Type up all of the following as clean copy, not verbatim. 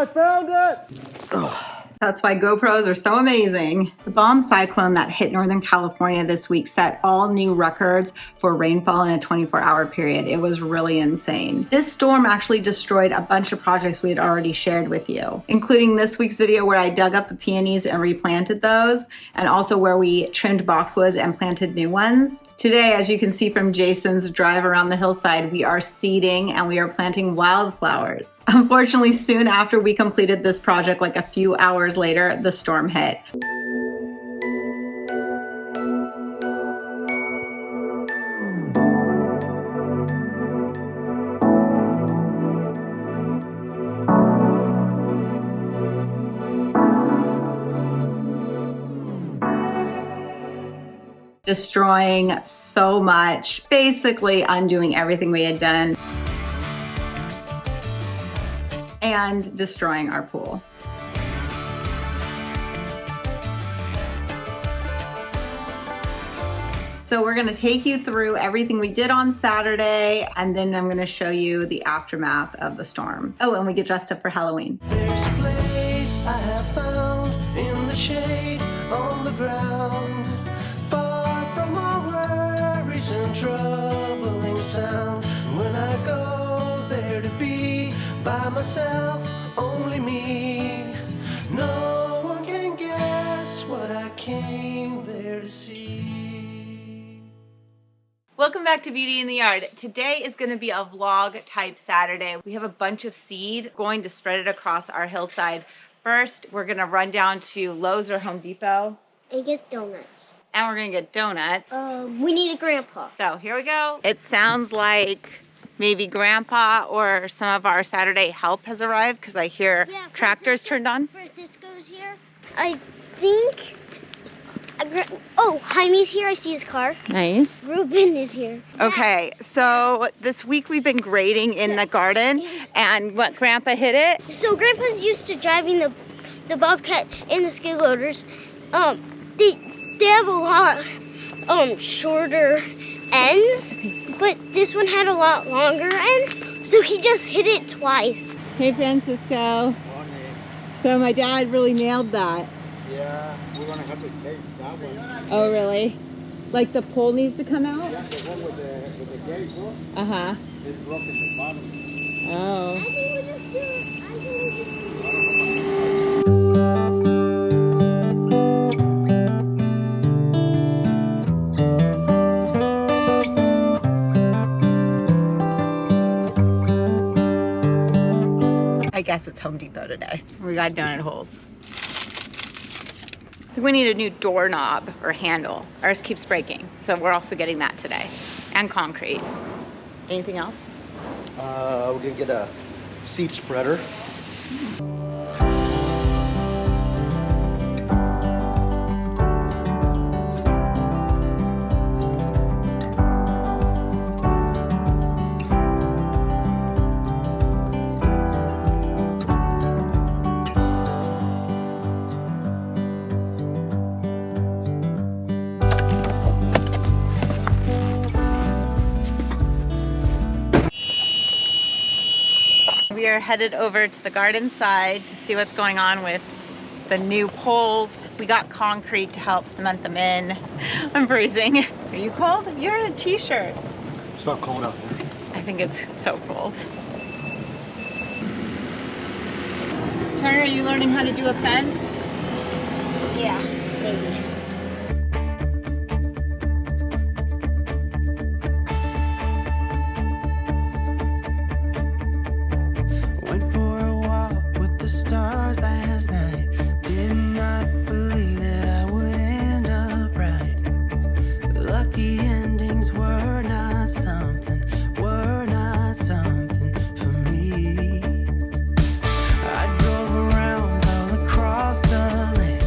I found it! That's why GoPros are so amazing. The bomb cyclone that hit Northern California this week set all new records for rainfall in a 24-hour period. It was really insane. This storm actually destroyed a bunch of projects we had already shared with you, including this week's video where I dug up the peonies and replanted those, and also where we trimmed boxwoods and planted new ones. Today, as you can see from Jason's drive around the hillside, we are seeding and we are planting wildflowers. Unfortunately, soon after we completed this project, like a few hours later, the storm hit. Destroying so much, basically undoing everything we had done and destroying our pool. So we're gonna take you through everything we did on Saturday, and then I'm gonna show you the aftermath of the storm. Oh, and we get dressed up for Halloween. There's a place I have found in the shade on the ground, far from all worries and troubling sound. When I go there to be by myself, only me, no one can guess what I came there to see. Welcome back to Beauty in the Yard. Today is going to be a vlog type Saturday. We have a bunch of seed, going to spread it across our hillside. First, we're going to run down to Lowe's or Home Depot. And get donuts. And we're going to get donuts. We need a grandpa. So here we go. It sounds like maybe Grandpa or some of our Saturday help has arrived because I hear tractors turned on. Francisco's here. I think... Oh, Jaime's here. I see his car. Nice. Ruben is here. Okay, so this week we've been grading in the garden, and what, Grandpa hit it? So Grandpa's used to driving the Bobcat and the skid loaders. They have a lot shorter ends, but this one had a lot longer end, so he just hit it twice. Hey, Francisco. So my dad really nailed that. Yeah, we're gonna have to take that one. Oh, really? Like the pole needs to come out? Yeah, the one with the gate, look. Uh-huh. It's broken the bottom. Oh. I think we just do it. I think we just do I guess it's Home Depot today. We got donut holes. I think we need a new doorknob or handle. Ours keeps breaking, so we're also getting that today. And concrete. Anything else? We're gonna get a seed spreader. We are headed over to the garden side to see what's going on with the new poles. We got concrete to help cement them in. I'm freezing. Are you cold? You're in a t-shirt. It's not cold out here. I think it's so cold. Turner, are you learning how to do a fence? Yeah, maybe. Went for a walk with the stars last night. Did not believe that I would end up right. Lucky endings were not something for me. I drove around all across the land.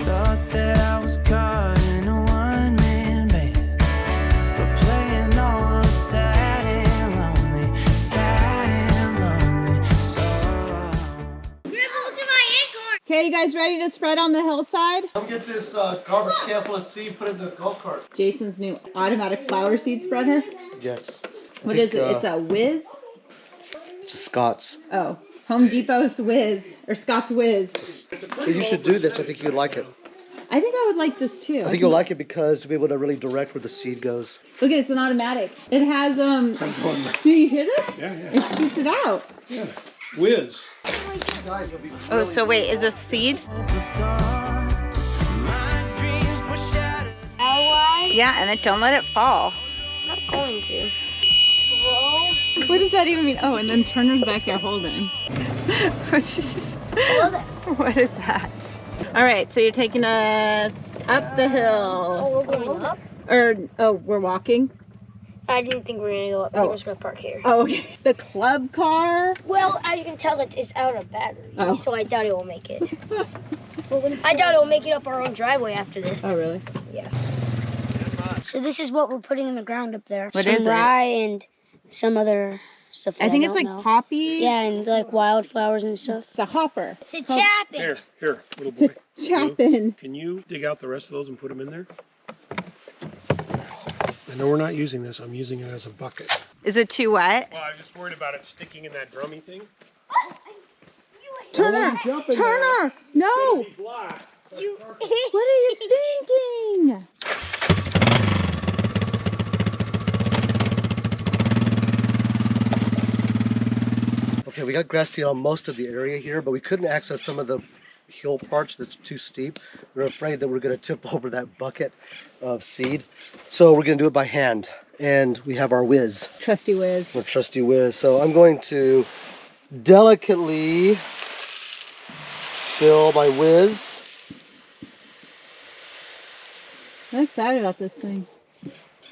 Thought that I was caught in a one-man band. But playing all the sad and lonely, so Grandpa, look at my acorn. Okay, you guys ready to spread on the hillside? Come get this garbage can full of seed, put it in the golf cart. Jason's new automatic flower seed spreader. Yes. What is it? It's a Wizz? It's a Scott's. Oh, Home Depot's Wizz, or Scott's Wizz. So you should do this. I think you'd like it. I think I would like this too. I think you'll like it because you'll be able to really direct where the seed goes. Look at it, it's an automatic. It has, do you hear this? Yeah, yeah. It shoots it out. Yeah. Wizz. Oh, so wait, is this seed? Aweigh? Yeah, and don't let it fall. I'm not going to. What does that even mean? Oh, and then Turner's back there holding. What is that? All right, so you're taking us up the hill. Oh, we're going up? We're walking? I didn't think we were going to go up. I think we're just going to park here. Oh, okay. The club car? Well, as you can tell, it's out of battery. Oh. So I doubt it will make it. I doubt it will make it up our own driveway after this. Oh, really? Yeah. So this is what we're putting in the ground up there. What some is it? rye and some other stuff that I think it's don't like know. poppies. Yeah, and like wildflowers and stuff. It's a hopper. It's a chapin. Here, little It's a boy. chapin. Can you dig out the rest of those and put them in there? I know we're not using this. I'm using it as a bucket. Is it too wet? Well, I'm just worried about it sticking in that drummy thing. Turner! Turner! No! Black. What are you thinking? Okay, we got grass seed on most of the area here, but we couldn't access some of the hill parts that's too steep. We're afraid that we're going to tip over that bucket of seed. So we're going to do it by hand. And we have our Wizz, Trusty Wizz. our trusty Wizz. So I'm going to delicately fill my Wizz. I'm excited about this thing.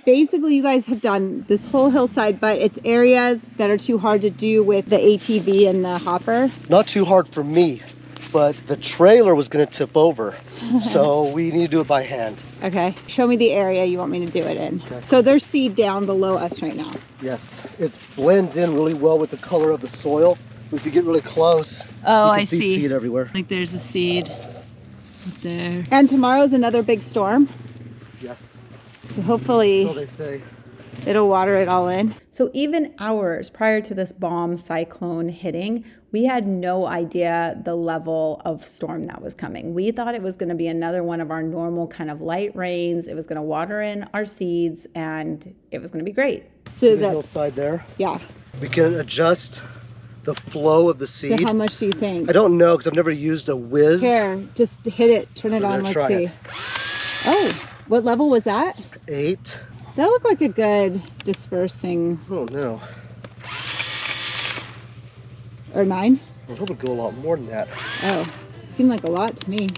Basically, you guys have done this whole hillside, but it's areas that are too hard to do with the ATV and the hopper. Not too hard for me, but the trailer was going to tip over. So we need to do it by hand. Okay, show me the area you want me to do it in. Okay. So there's seed down below us right now. Yes, it blends in really well with the color of the soil. If you get really close, Oh, you can I see see. seed everywhere. Like there's a seed up there. And tomorrow's another big storm. Yes, So hopefully so they say. it'll water it all in. So even hours prior to this bomb cyclone hitting, we had no idea the level of storm that was coming. We thought it was going to be another one of our normal kind of light rains. It was going to water in our seeds and it was going to be great. So The hillside there. yeah. We can adjust the flow of the seed. So how much do you think? I don't know because I've never used a Wizz. Here, just hit it, turn it We're on, gonna let's try see. it. Oh, what level was that? 8. That looked like a good dispersing, Oh no. or 9? I hope it'd go a lot more than that. Oh, it seemed like a lot to me.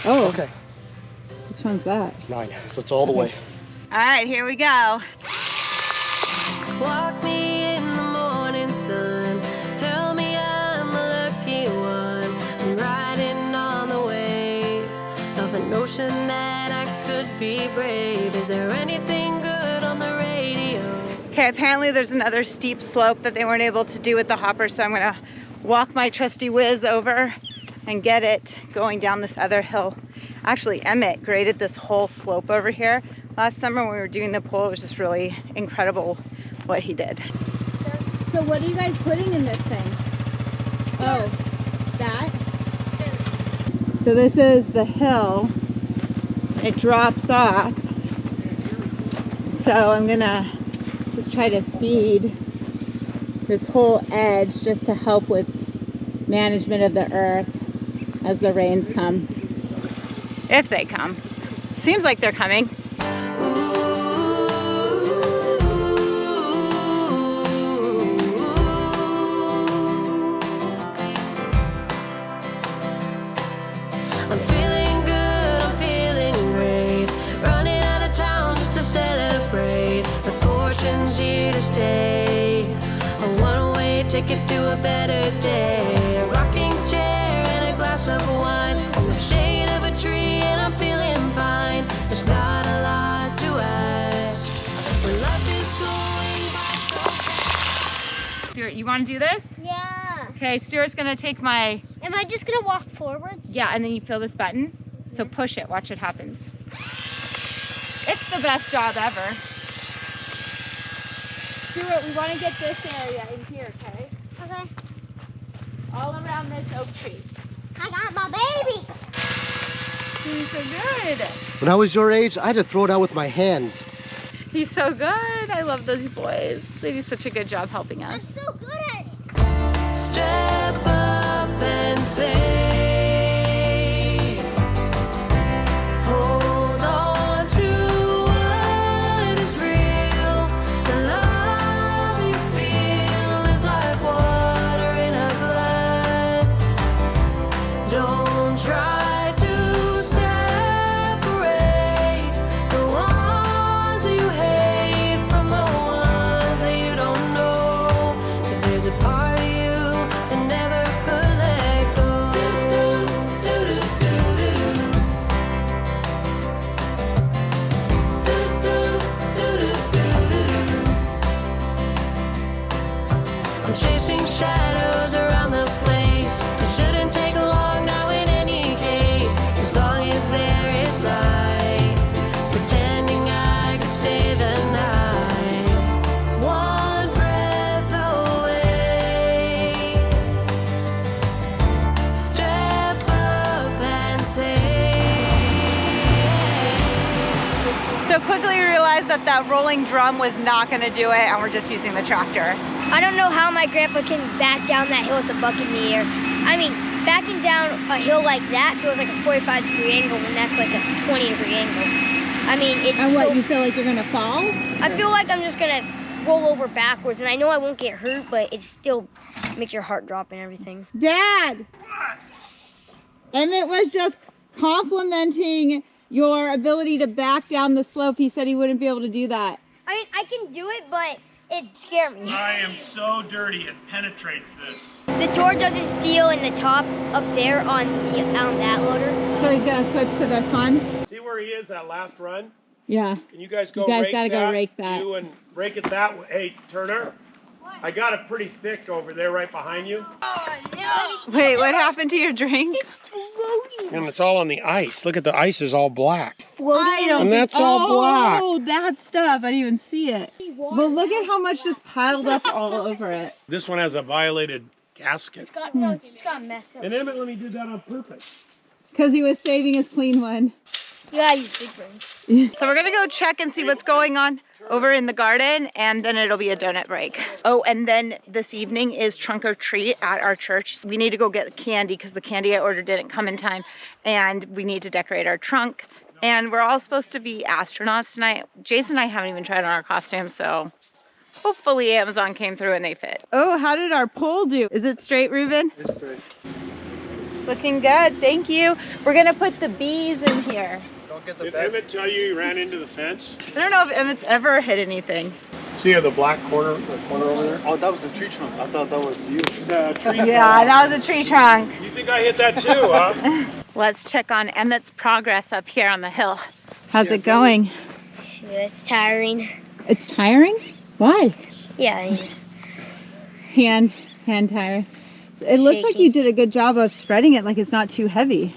Oh, Okay, which one's that? 9. So it's all the way. All right, here we go. Walk me in the morning sun. Tell me I'm a lucky one. I'm riding on the wave of a notion that I could be brave. Is there anything good on the radio? Okay, apparently there's another steep slope that they weren't able to do with the hopper, so I'm gonna walk my trusty Wizz over and get it going down this other hill. Actually, Emmett graded this whole slope over here. Last summer when we were doing the pool, it was just really incredible what he did. So what are you guys putting in this thing? Oh, that? So this is the hill. It drops off. So I'm gonna just try to seed this whole edge just to help with management of the earth as the rains come. If they come. Seems like they're coming. I'm feeling good, I'm feeling great. Running out of town just to celebrate. The fortune's here to stay. A one-way ticket to a better day. A rocking chair and a glass of wine. In the shade of a tree and I'm feeling fine. There's not a lot to ask. When life is going by so fast. Stuart, you want to do this? Yeah. Okay, Stuart's gonna take my, Am I just gonna walk forwards? yeah, and then you feel this button. So push it, watch what happens. It's the best job ever. Stuart, we want to get this area in here, okay? Okay. all around this oak tree. I got my baby. He's so good. When I was your age, I had to throw it out with my hands. He's so good. I love those boys. They do such a good job helping us. I'm so good at it. Step up and say, hold on to what is real. The love you feel is like water in a glass. Don't try to separate the ones you hate from the ones that you don't know. 'Cause there's a part of you that never could let go. I'm chasing shadows around the place. It shouldn't take long now in any case. As long as there is light, pretending I could stay the night. One breath away. Step up and say. So quickly we realized that that rolling drum was not going to do it, and we're just using the tractor. I don't know how my grandpa can back down that hill with the bucket in the air. I mean, backing down a hill like that feels like a 45-degree angle when that's like a 20-degree angle. I mean, it's And what, so, you feel like you're going to fall? I feel like I'm just gonna roll over backwards, and I know I won't get hurt, but it still makes your heart drop and everything. Dad! Emmett was just complimenting your ability to back down the slope. He said he wouldn't be able to do that. I mean, I can do it, but it scared me. I am so dirty, it penetrates this. The door doesn't seal in the top up there on that loader. So he's going to switch to this one? See where he is, that last run? Yeah. Can you guys go You guys rake gotta that? go rake that. You and rake it that way. Hey, Turner, I got it pretty thick over there right behind you. Oh no! Wait, what happened to your drink? Floating. And it's all on the ice. Look at the ice is all black. Floating. And that's all black. Oh, that stuff. I didn't even see it. Well, look at how much just piled up all over it. This one has a violated gasket. It's got messed up. And Emmett let me do that on purpose. Because he was saving his clean one. You gotta use big brains. So we're gonna go check and see what's going on over in the garden, and then it'll be a donut break. Oh, and then this evening is trunk or treat at our church. We need to go get candy because the candy I ordered didn't come in time, and we need to decorate our trunk. And we're all supposed to be astronauts tonight. Jason and I haven't even tried on our costumes, so hopefully Amazon came through and they fit. Oh, how did our pole do? Is it straight, Ruben? It's straight. Looking good, thank you. We're gonna put the bees in here. Don't get the Did bed. Emmett tell you ran into the fence? I don't know if Emmett's ever hit anything. See the black corner over there? Oh, that was a tree trunk. I thought that was you. The tree Yeah, that was a tree trunk. You think I hit that too, huh? Let's check on Emmett's progress up here on the hill. How's it going? Yeah, it's tiring. It's tiring? Why? Yeah. Hand tiring. It looks like Shaky. you did a good job of spreading it, like it's not too heavy.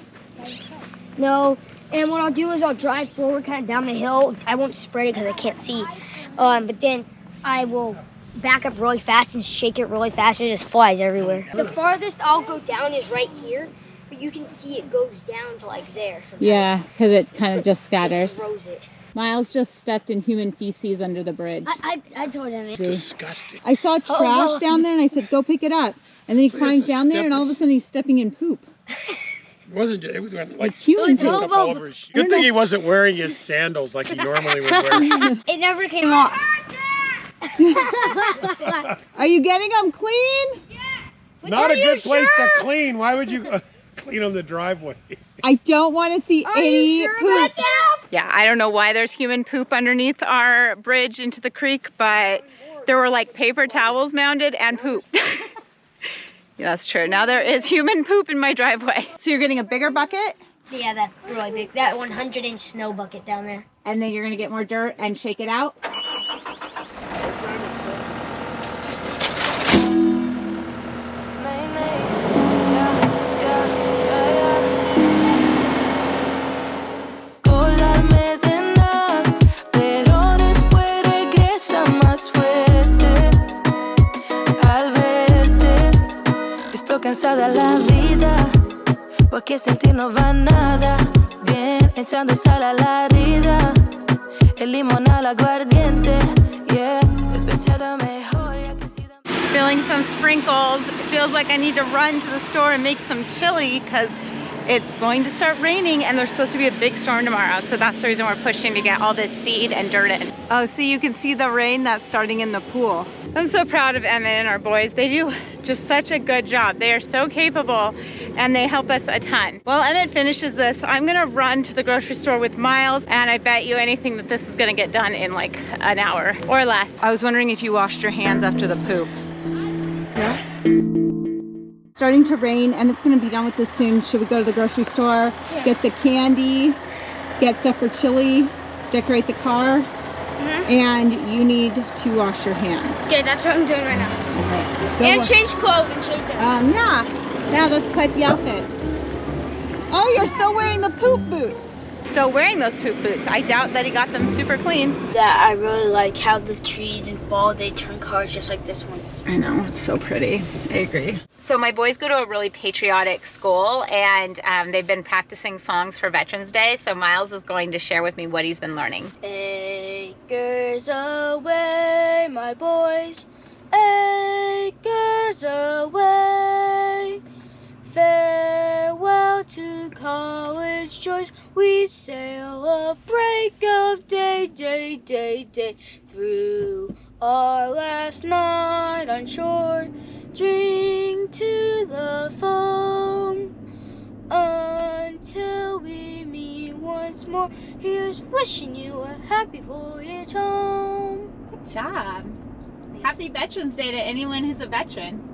No, and what I'll do is I'll drive forward kind of down the hill. I won't spread it because I can't see. But then I will back up really fast and shake it really fast and it just flies everywhere. The farthest I'll go down is right here, but you can see it goes down to like there. Sometimes. Yeah, because it kind of just scatters. Just throws it. Miles just stepped in human feces under the bridge. I told him. Disgusting. I saw trash down there and I said, go pick it up. And then he climbs down there and all of a sudden he's stepping in poop. It wasn't. It was like human it was poop. all over his shoe. Good thing he wasn't wearing his sandals like he normally would wear. It never came off. Are you getting them clean? Not a good place to clean. Why would you clean on the driveway? I don't want to see any poop. that? Yeah, I don't know why there's human poop underneath our bridge into the creek, but there were like paper towels mounded and poop. Yeah, that's true. Now there is human poop in my driveway. So you're getting a bigger bucket, Yeah, that really big. That 100-inch snow bucket down there. and then you're gonna get more dirt and shake it out. Cansada toda la vida, porque sin ti no va nada. Bien, echando sal a la herida, el limón al aguardiente, yeah, despechada mejor, ya que si da... Feeling some sprinkles. It feels like I need to run to the store and make some chili because it's going to start raining and there's supposed to be a big storm tomorrow. So that's the reason we're pushing to get all this seed and dirt in. Oh, see, you can see the rain that's starting in the pool. I'm so proud of Emmett and our boys. They do just such a good job. They are so capable and they help us a ton. Well, Emmett finishes this, I'm gonna run to the grocery store with Miles, and I bet you anything that this is gonna get done in like an hour or less. I was wondering if you washed your hands after the poop. No? Starting to rain and it's gonna be done with this soon. Should we go to the grocery store, get the candy, get stuff for chili, decorate the car, and you need to wash your hands. Okay, that's what I'm doing right now. Okay. And change clothes and change everything. Yeah, that's quite the outfit. Oh, you're still wearing the poop boots. Still wearing those poop boots. I doubt that he got them super clean. That I really like how the trees in fall, they turn colors just like this one. I know, it's so pretty. I agree. So my boys go to a really patriotic school and they've been practicing songs for Veterans Day. So Miles is going to share with me what he's been learning. Acres away, my boys, acres away. Farewell to college joys, we sail a break of day, day, day, day. Through our last night on shore, drink to the foam, until we meet once more. Here's wishing you a happy voyage home. Good job. Happy Veterans Day to anyone who's a veteran.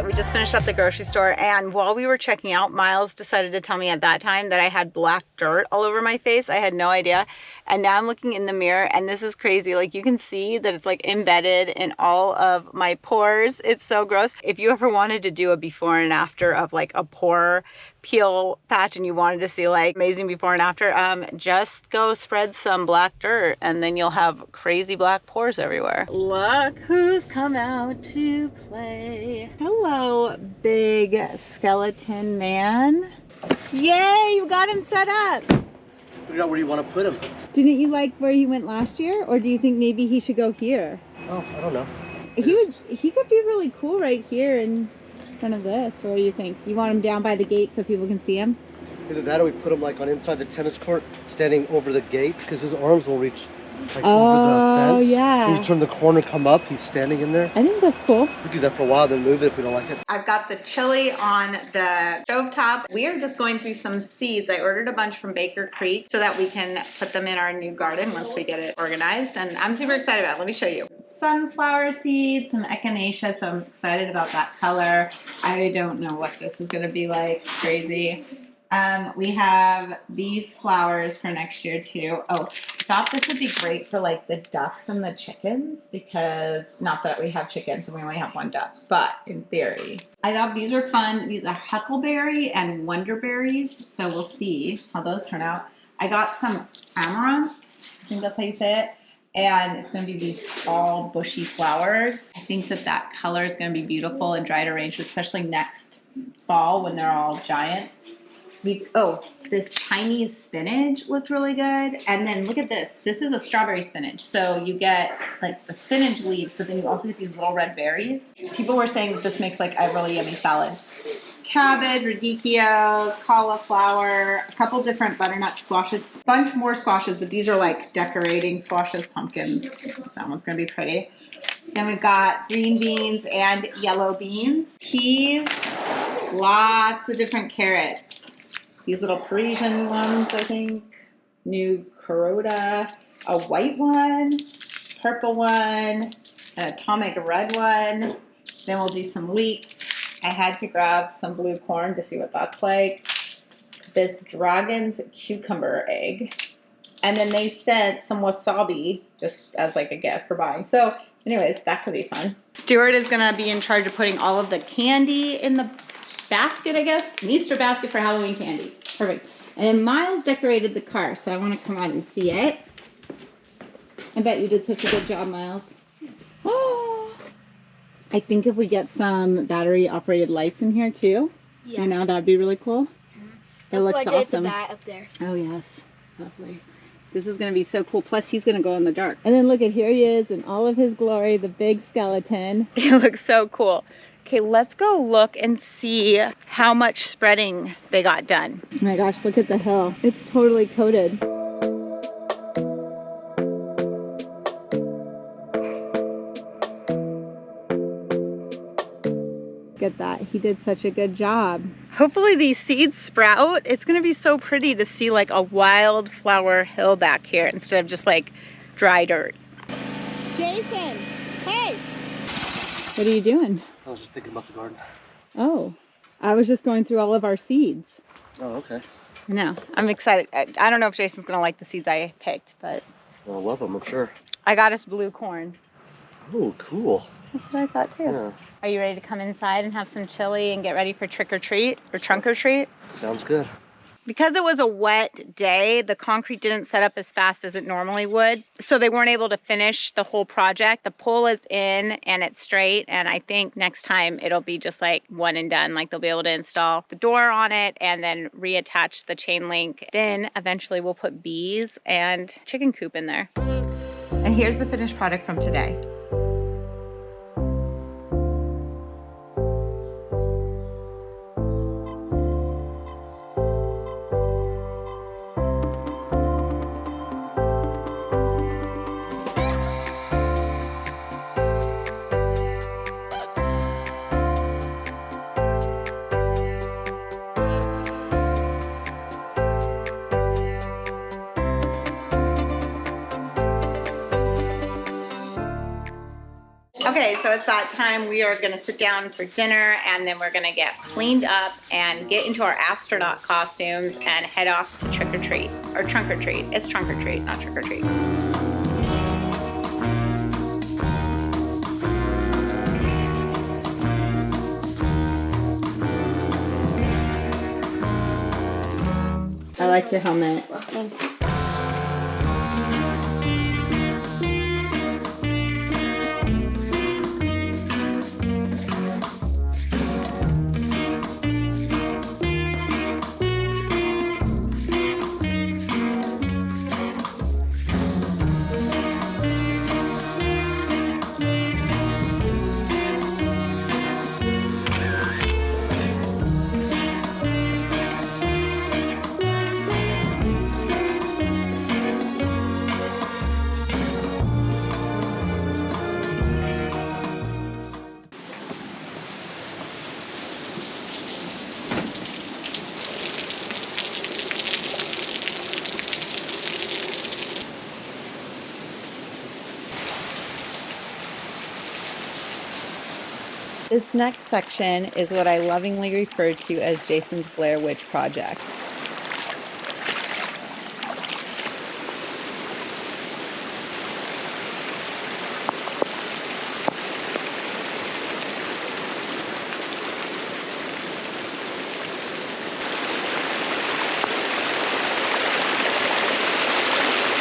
We just finished at the grocery store, and while we were checking out, Miles decided to tell me at that time that I had black dirt all over my face. I had no idea. And now I'm looking in the mirror and this is crazy. Like, you can see that it's like embedded in all of my pores. It's so gross. If you ever wanted to do a before and after of like a pore peel patch and you wanted to see like amazing before and after, just go spread some black dirt and then you'll have crazy black pores everywhere. Look who's come out to play. Hello, big skeleton man. Yay, you got him set up. Figure out where you want to put him. Didn't you like where he went last year, or do you think maybe he should go here? Oh, I don't know. He could be really cool right here in front of this. What do you think? You want him down by the gate so people can see him? Either that or we put him like on inside the tennis court, standing over the gate, because his arms will reach like over the fence. Yeah. When you turn the corner, come up, he's standing in there. I think that's cool. We do that for a while, then move it if we don't like it. I've got the chili on the stovetop. We are just going through some seeds. I ordered a bunch from Baker Creek so that we can put them in our new garden once we get it organized. And I'm super excited about it. Let me show you. Sunflower seeds, some echinacea, so I'm excited about that color. I don't know what this is going to be like. Crazy. We have these flowers for next year too. Oh, I thought this would be great for like the ducks and the chickens, because not that we have chickens and we only have one duck, but in theory. I thought these were fun. These are huckleberry and wonderberries, so we'll see how those turn out. I got some amaranth, I think that's how you say it, and it's going to be these tall bushy flowers. I think that that color is going to be beautiful and dry to arrange, especially next fall when they're all giant. This Chinese spinach looked really good. And then look at this. This is a strawberry spinach. So you get like the spinach leaves, but then you also get these little red berries. People were saying that this makes like a really yummy salad. Cabbage, radicchios, cauliflower, a couple different butternut squashes, a bunch more squashes, but these are like decorating squashes, pumpkins. That one's gonna be pretty. Then we've got green beans and yellow beans, peas, lots of different carrots. these little Parisian ones, I think. New Corota, a white one, purple one, an atomic red one. Then we'll do some leeks. I had to grab some blue corn to see what that's like. This dragon's cucumber egg. And then they sent some wasabi just as like a gift for buying. So anyways, that could be fun. Stuart is gonna be in charge of putting all of the candy in the basket, I guess. An Easter basket for Halloween candy. Perfect. And then Miles decorated the car, so I want to come out and see it. I bet you did such a good job, Miles. Oh, I think if we get some battery operated lights in here too, you know, that'd be really cool. It looks awesome. The bat up there. Oh yes, lovely. This is going to be so cool. Plus, he's going to go in the dark. And then look at, here he is in all of his glory, the big skeleton. It looks so cool. Okay, let's go look and see how much spreading they got done. Oh my gosh, look at the hill. It's totally coated. Look at that. He did such a good job. Hopefully these seeds sprout. It's going to be so pretty to see like a wildflower hill back here instead of just like dry dirt. Jason, hey! What are you doing? I was just thinking about the garden. Oh, I was just going through all of our seeds. Oh, okay. I know. I'm excited. I don't know if Jason's going to like the seeds I picked, but... Well, I love them, I'm sure. I got us blue corn. Oh, cool. That's what I thought too. Yeah. Are you ready to come inside and have some chili and get ready for trick or treat or trunk or treat? Sounds good. Because it was a wet day, the concrete didn't set up as fast as it normally would. So they weren't able to finish the whole project. The pole is in and it's straight. And I think next time it'll be just like one and done. Like they'll be able to install the door on it and then reattach the chain link. Then eventually we'll put bees and chicken coop in there. And here's the finished product from today. Okay, so it's that time. We are gonna sit down for dinner and then we're gonna get cleaned up and get into our astronaut costumes and head off to trick or treat, or trunk or treat. It's trunk or treat, not trick or treat. I like your helmet. This next section is what I lovingly refer to as Jason's Blair Witch Project.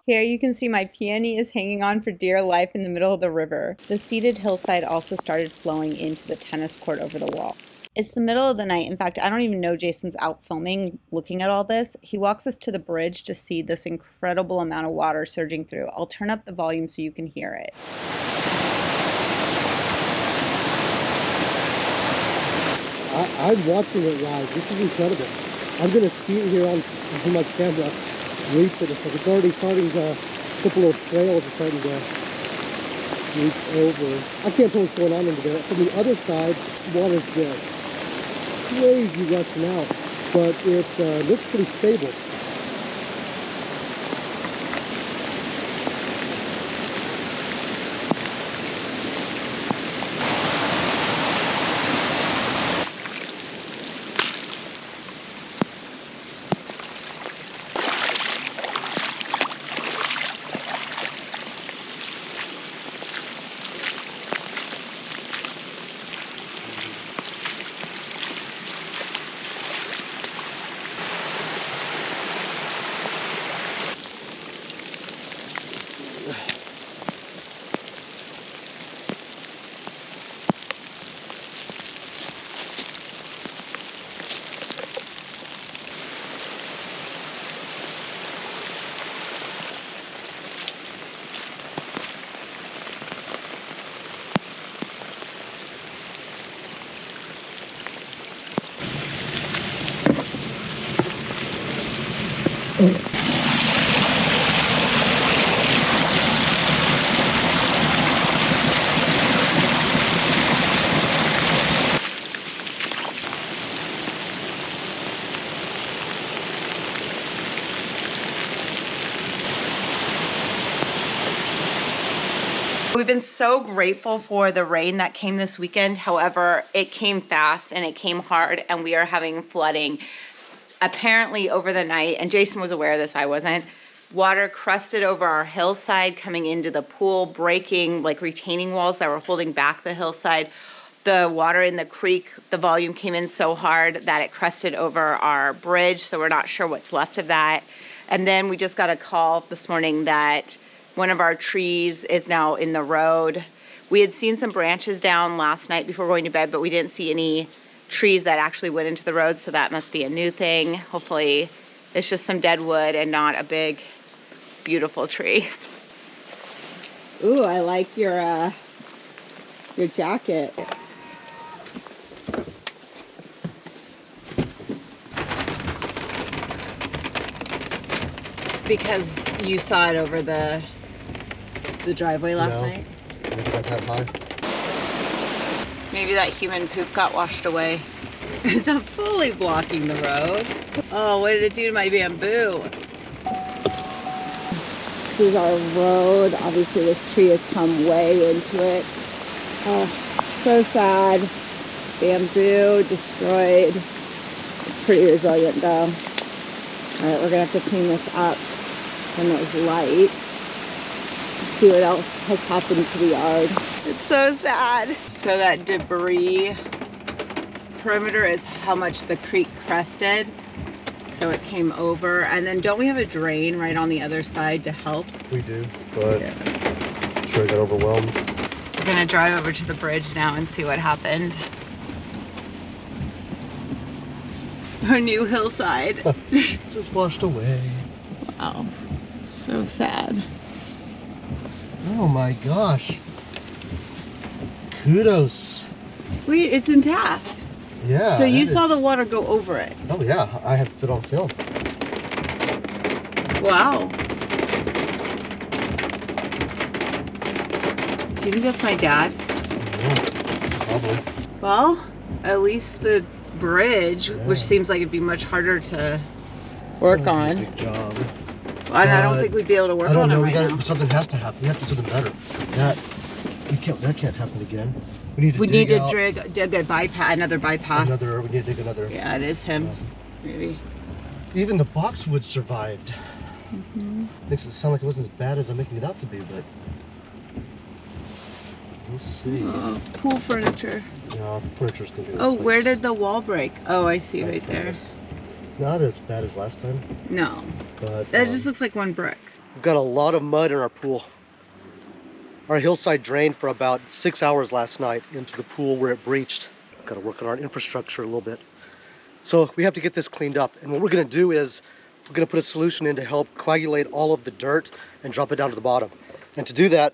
Here you can see my peony is hanging on for dear life in the middle of the river. The seeded hillside also started flowing into the tennis court over the wall. It's the middle of the night. In fact, I don't even know Jason's out filming, looking at all this. He walks us to the bridge to see this incredible amount of water surging through. I'll turn up the volume so you can hear it. I'm watching it rise. This is incredible. I'm going to see it here on my camera. Reach it. It's already starting to, a couple of trails are starting to reach over. I can't tell what's going on under there. From the other side, water's just crazy rushing out. but it looks pretty stable. We've been so grateful for the rain that came this weekend. However, it came fast and it came hard and we are having flooding. Apparently over the night, and Jason was aware of this, I wasn't, water crusted over our hillside coming into the pool, breaking like retaining walls that were holding back the hillside. The water in the creek, the volume came in so hard that it crusted over our bridge, so we're not sure what's left of that. And then we just got a call this morning that one of our trees is now in the road. We had seen some branches down last night before going to bed, but we didn't see any trees that actually went into the road, so that must be a new thing. Hopefully it's just some dead wood and not a big, beautiful tree. Ooh, I like your jacket. Because you saw it over the driveway last night? Maybe not that high. Maybe that human poop got washed away. It's not fully blocking the road. Oh, what did it do to my bamboo? This is our road. Obviously this tree has come way into it. Oh, so sad. Bamboo destroyed. It's pretty resilient though. All right, we're gonna have to clean this up when there's light. See what else has happened to the yard. It's so sad. So that debris perimeter is how much the creek crested. So it came over. And then don't we have a drain right on the other side to help? We do, but I'm sure I got overwhelmed. We're gonna drive over to the bridge now and see what happened. Our new hillside. Just washed away. Wow, so sad. Oh my gosh. Kudos. Wait, it's intact. Yeah. So you saw the water go over it. Oh yeah, I have it on film. Wow. Do you think that's my dad? Yeah, probably. Well, at least the bridge, Yeah. which seems like it'd be much harder to work on. Big job. And I don't think we'd be able to work I don't on know. it right now. Something has to happen. We have to do something better. That can't happen again. We need to dig a bypass, another bypass. We need to dig another. Yeah, it is him. Maybe. Even the boxwood survived. Makes it sound like it wasn't as bad as I'm making it out to be, but we'll see. Oh, pool furniture. No, furniture's gonna be Oh, where replaced. did the wall break? Oh, I see right there. Not as bad as last time, No, but that just looks like one brick. we've got a lot of mud in our pool. Our hillside drained for about 6 hours last night into the pool where it breached. Got to work on our infrastructure a little bit. So we have to get this cleaned up. And what we're going to do is we're going to put a solution in to help coagulate all of the dirt and drop it down to the bottom. And to do that,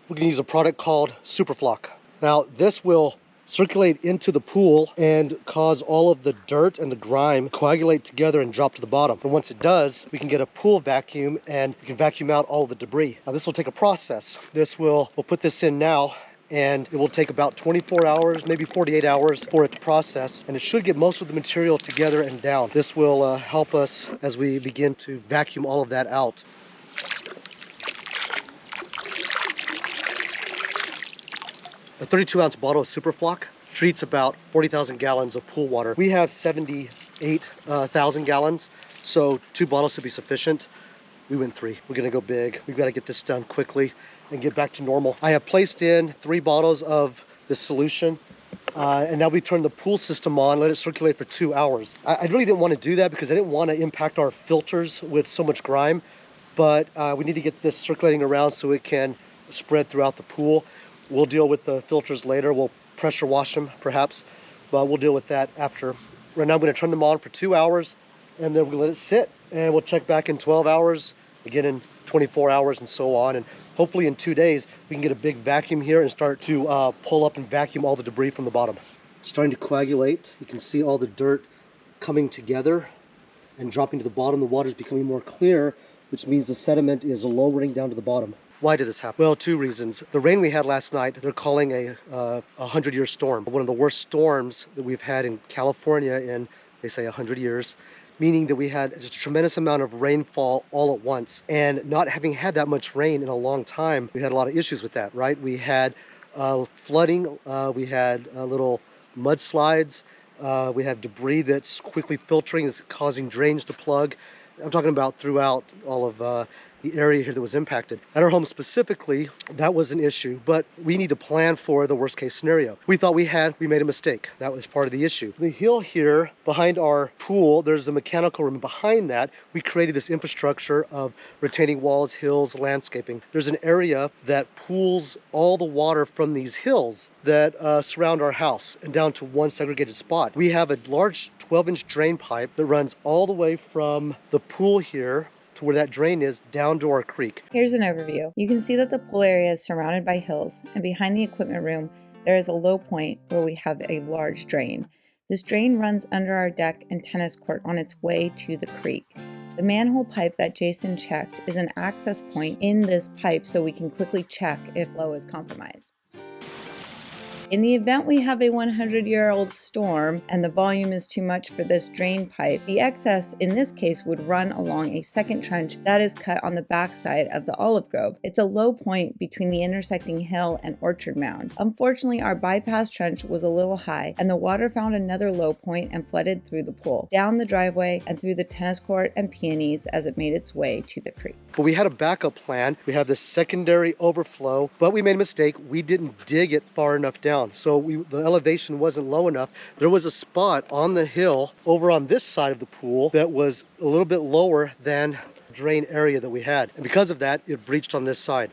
we're going to use a product called Superflock. Now this will circulate into the pool and cause all of the dirt and the grime coagulate together and drop to the bottom. And once it does, we can get a pool vacuum and we can vacuum out all of the debris. Now this will take a process. We'll put this in now and it will take about 24 hours, maybe 48 hours for it to process, and it should get most of the material together and down. This will help us as we begin to vacuum all of that out. A 32-ounce bottle of Superflock treats about 40,000 gallons of pool water. We have 78,000 gallons, so 2 bottles should be sufficient. We went 3. We're gonna go big. We've got to get this done quickly and get back to normal. I have placed in 3 bottles of this solution, and now we turn the pool system on, let it circulate for 2 hours. I really didn't want to do that because I didn't want to impact our filters with so much grime, but we need to get this circulating around so it can spread throughout the pool. We'll deal with the filters later. We'll pressure wash them perhaps, but we'll deal with that after. Right now I'm going to turn them on for 2 hours, and then we're going to let it sit, and we'll check back in 12 hours, again in 24 hours, and so on. And hopefully in 2 days we can get a big vacuum here and start to pull up and vacuum all the debris from the bottom. Starting to coagulate. You can see all the dirt coming together and dropping to the bottom. The water is becoming more clear, which means the sediment is lowering down to the bottom. Why did this happen? Well, 2 reasons. The rain we had last night, they're calling a 100-year storm. One of the worst storms that we've had in California in, they say, 100 years, meaning that we had just a tremendous amount of rainfall all at once. And not having had that much rain in a long time, we had a lot of issues with that, right? We had flooding, we had little mudslides, we have debris that's quickly filtering, it's causing drains to plug. I'm talking about throughout all of the area here that was impacted. At our home specifically, that was an issue, but we need to plan for the worst case scenario. We thought we made a mistake. That was part of the issue. The hill here behind our pool, there's a mechanical room. Behind that, we created this infrastructure of retaining walls, hills, landscaping. There's an area that pools all the water from these hills that surround our house and down to one segregated spot. We have a large 12-inch drain pipe that runs all the way from the pool here to where that drain is down to our creek. Here's an overview. You can see that the pool area is surrounded by hills, and behind the equipment room, there is a low point where we have a large drain. This drain runs under our deck and tennis court on its way to the creek. The manhole pipe that Jason checked is an access point in this pipe so we can quickly check if flow is compromised. In the event we have a 100-year-old storm and the volume is too much for this drain pipe, the excess in this case would run along a second trench that is cut on the backside of the olive grove. It's a low point between the intersecting hill and orchard mound. Unfortunately, our bypass trench was a little high and the water found another low point and flooded through the pool, down the driveway and through the tennis court and peonies as it made its way to the creek. But we had a backup plan. We have this secondary overflow, but we made a mistake. We didn't dig it far enough down. So the elevation wasn't low enough. There was a spot on the hill over on this side of the pool that was a little bit lower than the drain area that we had. And because of that, it breached on this side.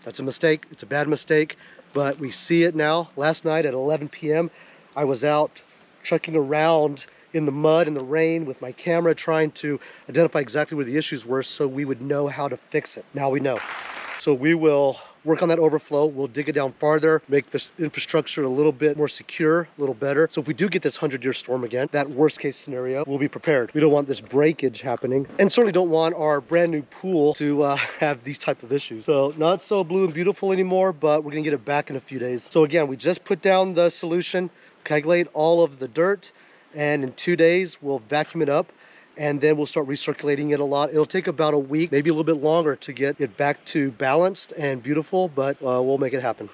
That's a mistake. It's a bad mistake, but we see it now. Last night at 11 p.m., I was out trekking around in the mud and the rain with my camera trying to identify exactly where the issues were so we would know how to fix it. Now we know. So we will work on that overflow. We'll dig it down farther, make this infrastructure a little bit more secure, a little better. So if we do get this 100-year storm again, that worst case scenario, we'll be prepared. We don't want this breakage happening, and certainly don't want our brand new pool to have these type of issues. So not so blue and beautiful anymore, but we're gonna get it back in a few days. So again, we just put down the solution, calculate all of the dirt, and in 2 days, we'll vacuum it up, and then we'll start recirculating it a lot. It'll take about a week, maybe a little bit longer to get it back to balanced and beautiful, but we'll make it happen.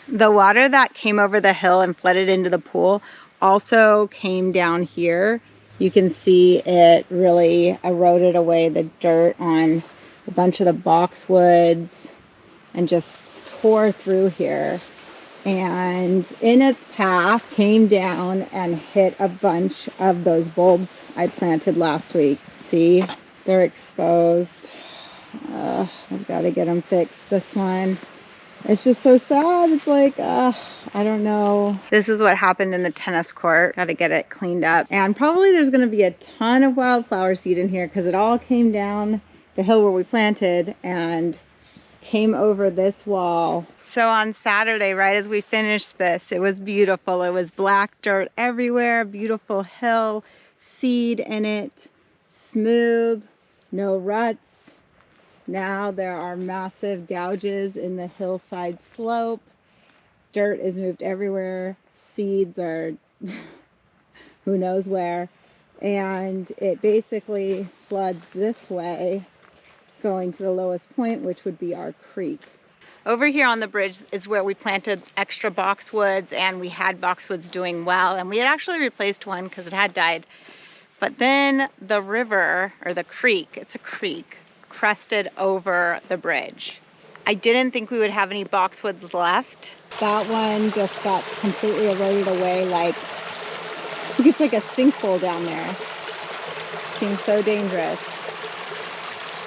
The water that came over the hill and flooded into the pool also came down here. You can see it really eroded away the dirt on a bunch of the boxwoods and just tore through here. And in its path came down and hit a bunch of those bulbs I planted last week. See, they're exposed. I've got to get them fixed. This one, it's just so sad. It's like, I don't know. This is what happened in the tennis court. Got to get it cleaned up. And probably there's going to be a ton of wildflower seed in here because it all came down the hill where we planted and came over this wall. So on Saturday, right as we finished this, it was beautiful. It was black dirt everywhere, beautiful hill, seed in it, smooth, no ruts. Now there are massive gouges in the hillside slope, Dirt is moved everywhere. Seeds are who knows where. And it basically floods this way, going to the lowest point, which would be our creek. Over here on the bridge is where we planted extra boxwoods, and we had boxwoods doing well, and we had actually replaced one because it had died. But then the river, or the creek, it's a creek, crested over the bridge. I didn't think we would have any boxwoods left. That one just got completely eroded away, like, I think it's like a sinkhole down there. Seems so dangerous.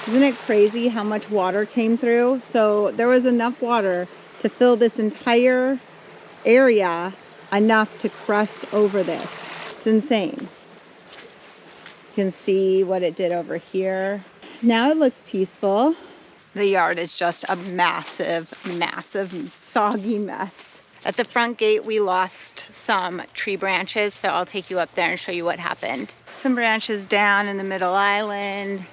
Isn't it crazy how much water came through? So there was enough water to fill this entire area, enough to crust over this. It's insane. You can see what it did over here. Now it looks peaceful. The yard is just a massive, massive, soggy mess. At the front gate, we lost some tree branches, so I'll take you up there and show you what happened. Some branches down in the middle island.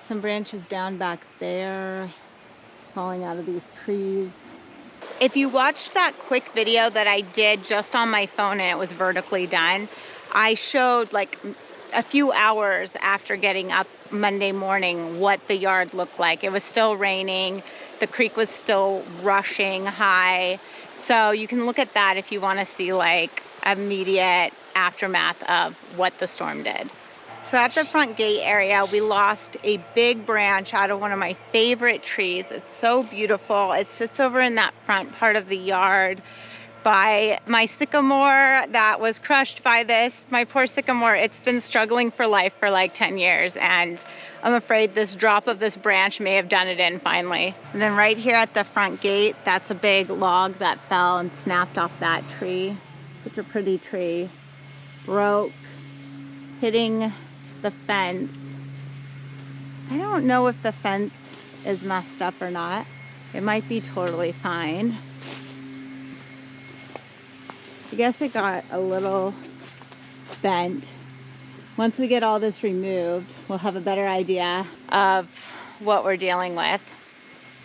Some branches down back there, falling out of these trees. If you watched that quick video that I did just on my phone and it was vertically done, I showed like a few hours after getting up Monday morning what the yard looked like. It was still raining, the creek was still rushing high. So you can look at that if you want to see like immediate aftermath of what the storm did. So at the front gate area, we lost a big branch out of one of my favorite trees. It's so beautiful. It sits over in that front part of the yard by my sycamore that was crushed by this. My poor sycamore, it's been struggling for life for like 10 years. And I'm afraid this drop of this branch may have done it in finally. And then right here at the front gate, that's a big log that fell and snapped off that tree. Such a pretty tree. Broke, hitting the fence. I don't know if the fence is messed up or not. It might be totally fine. I guess it got a little bent. Once we get all this removed, we'll have a better idea of what we're dealing with.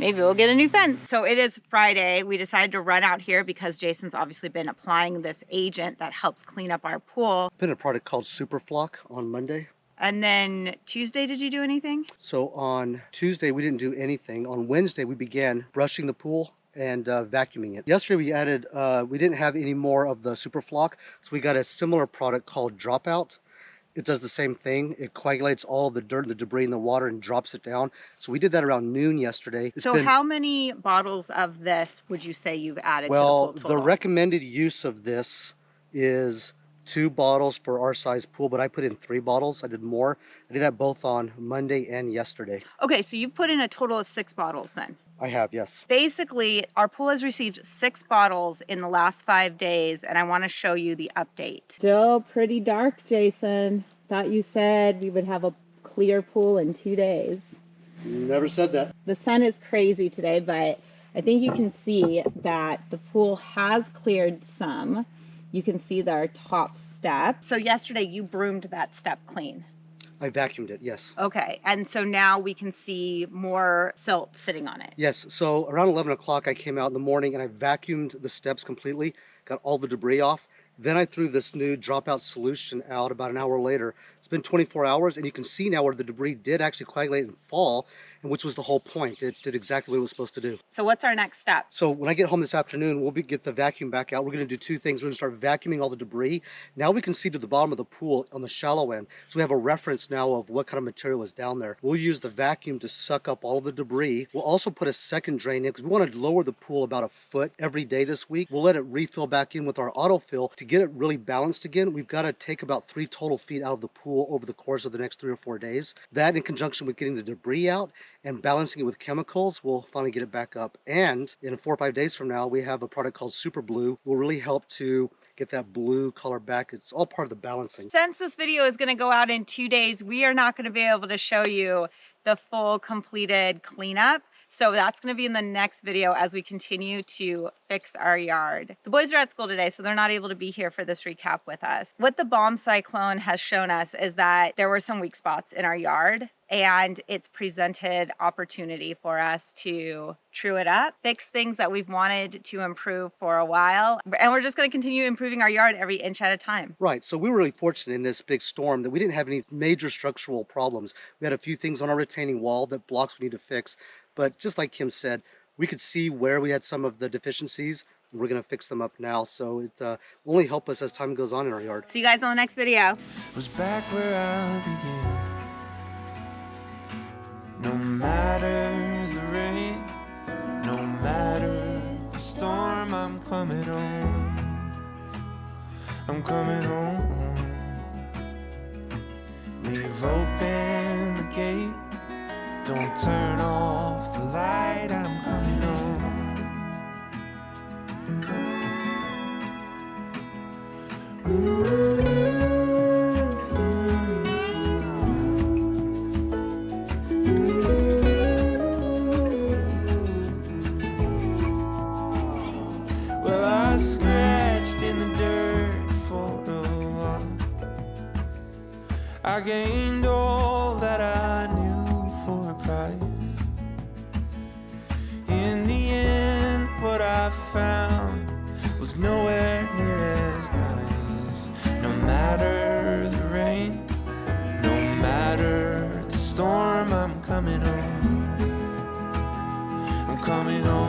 Maybe we'll get a new fence. So it is Friday. We decided to run out here because Jason's obviously been applying this agent that helps clean up our pool. Been a product called Superflock on Monday. And then Tuesday, did you do anything? So on Tuesday, we didn't do anything. On Wednesday, we began brushing the pool and vacuuming it. Yesterday, we added, we didn't have any more of the Superflock, so we got a similar product called Dropout. It does the same thing. It coagulates all of the dirt and the debris in the water and drops it down. So we did that around noon yesterday. So how many bottles of this would you say you've added to the Well, pool total? the recommended use of this is 2 bottles for our size pool, but I put in 3 bottles. I did more. I did that both on Monday and yesterday. Okay, so you've put in a total of 6 bottles then. I have, yes. Basically, our pool has received 6 bottles in the last 5 days, and I want to show you the update. Still pretty dark, Jason. Thought you said we would have a clear pool in 2 days. You never said that. The sun is crazy today, but I think you can see that the pool has cleared some. You can see our top step. So yesterday you broomed that step clean. I vacuumed it, yes. Okay, and so now we can see more silt sitting on it. Yes, so around 11 o'clock I came out in the morning and I vacuumed the steps completely, got all the debris off. Then I threw this new dropout solution out about an hour later. It's been 24 hours and you can see now where the debris did actually coagulate and fall, and which was the whole point. It did exactly what it was supposed to do. So what's our next step? So when I get home this afternoon, we'll get the vacuum back out. We're going to do 2 things. We're going to start vacuuming all the debris. Now we can see to the bottom of the pool on the shallow end. So we have a reference now of what kind of material is down there. We'll use the vacuum to suck up all of the debris. We'll also put a second drain in because we want to lower the pool about a foot every day this week. We'll let it refill back in with our autofill. To get it really balanced again, we've got to take about 3 total feet out of the pool over the course of the next 3 or 4 days. That in conjunction with getting the debris out and balancing it with chemicals, we'll finally get it back up. And in 4 or 5 days from now, we have a product called Super Blue. Will really help to get that blue color back. It's all part of the balancing. Since this video is going to go out in 2 days, we are not going to be able to show you the full completed cleanup. So that's going to be in the next video as we continue to fix our yard. The boys are at school today, so they're not able to be here for this recap with us. What the bomb cyclone has shown us is that there were some weak spots in our yard. and it's presented opportunity for us to true it up, fix things that we've wanted to improve for a while, and we're just going to continue improving our yard every inch at a time. Right, so we were really fortunate in this big storm that we didn't have any major structural problems. We had a few things on our retaining wall that blocks we need to fix, but just like Kim said, we could see where we had some of the deficiencies. We're going to fix them up now, so it will only help us as time goes on in our yard. See you guys on the next video. Was back where I began. No matter the rain, no matter the storm, I'm coming home. I'm coming home. Leave open the gate. Don't turn off the light. I'm coming home. Well, I scratched in the dirt for a while. I gained all that I knew for a price. In the end, what I found was nowhere near as nice. No matter the rain, no matter the storm, I'm coming home. I'm coming home.